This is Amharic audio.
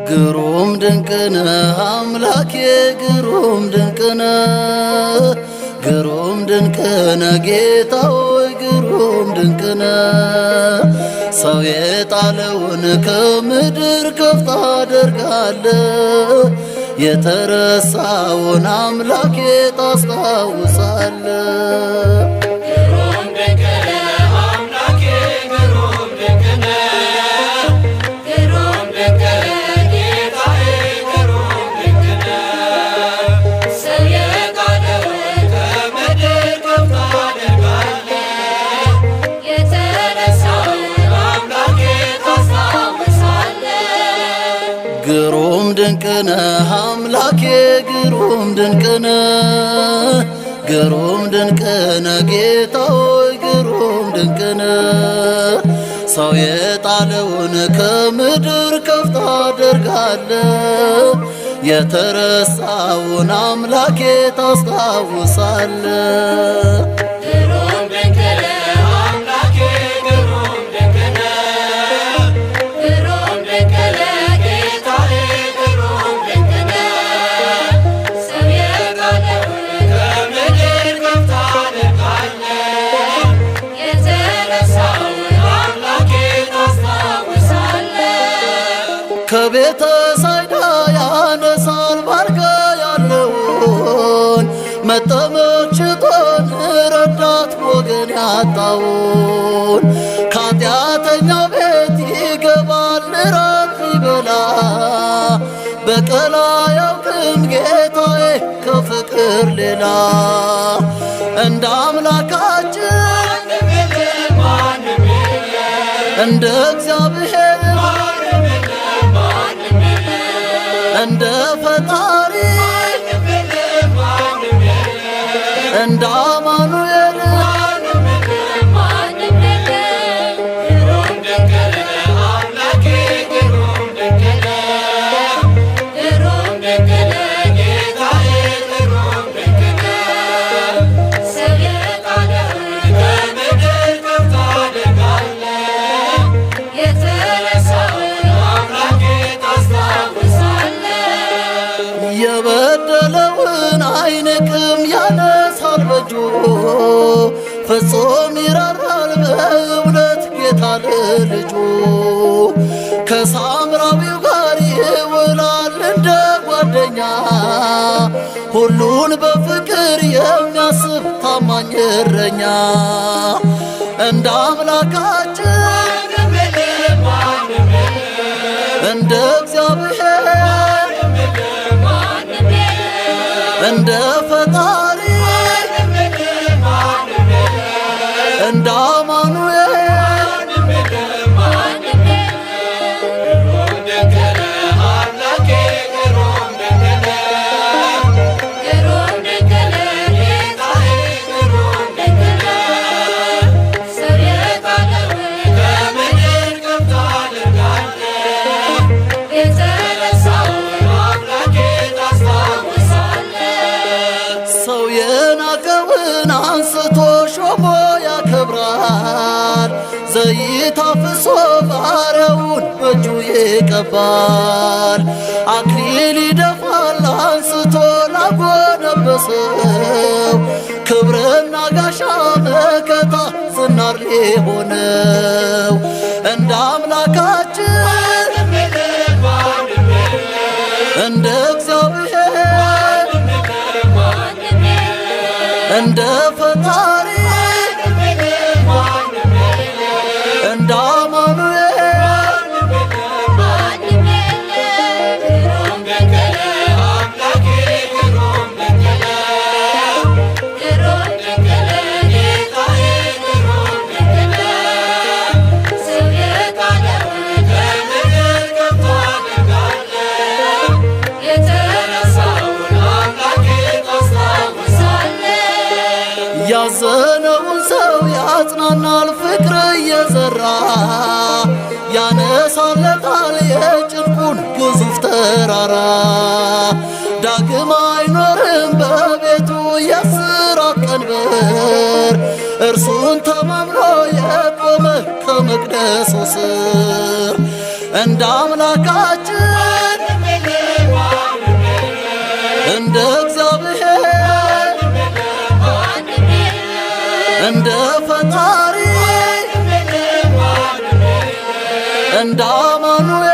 ግሩም ድንቅነ አምላኬ ግሩም ድንቅነ ግሩም ድንቅነ ጌታ ሆይ ግሩም ድንቅነ ሰው የጣለውን ከምድር ከፍ ታደርጋለህ የተረሳውን አምላኬ ታስታውሳለህ ግሩም ድንቅነ አምላኬ ግሩም ድንቅነ ግሩም ድንቅነ ጌታ ሆይ ግሩም ድንቅነ ሰው የጣለውን ከምድር ከፍ ታደርጋለህ የተረሳውን አምላኬ ታስታውሳለህ ከቤተ ሳይዳ ያነሳል ባልጋ ያለውን መጠመችቶን ረዳት ወገን ያጣውን ከኃጢአተኛ ቤት ይገባል ራት ሊበላ በቀል አያውቅም ጌታዬ ከፍቅር ሌላ እንደ አምላካችን እንደ እግዚአብሔር እንደ ፈጣሪ እንደ አማኑኤል የበደለውን አይንቅም ያነሳል በእጁ ፍጹም ይራራል በእውነት ጌታ ለልጁ ከሳምራዊው ጋር ይውላል እንደ ጓደኛ ሁሉን በፍቅር የሚያስብ ታማኝ እረኛ እንደ አምላካችን እንደ እግዚአብሔር እንደ ፈጣሪ እንደ አማኑኤል የናቀውን አንስቶ ሾሞ ያከብራል ዘይት አፍሶ ባሪያውን በእጁ ይቀባል አክሊል ይደፋል አንስቶ ላጎነበሰው ክብርና ጋሻ መከታ ዝናር ሊሆነው እንደ አምላካችን እንደ እግዚአብሔር እንደ ፈጣሪ እንደ አማኑኤል ያዘነውን ሰው ያጽናናል ፍቅር እየዘራ ያነሳለታል የጭንቁን ግዙፍ ተራራ። ዳግም አይኖርም በቤቱ የእስራት ቀንበር እርሱን ተማምኖ የቆመ ከመቅደሱ ስር እንደ አምላካችን እንደ እግዚአብሔር እንደ ፈጣሪ እንደ አማኑኤል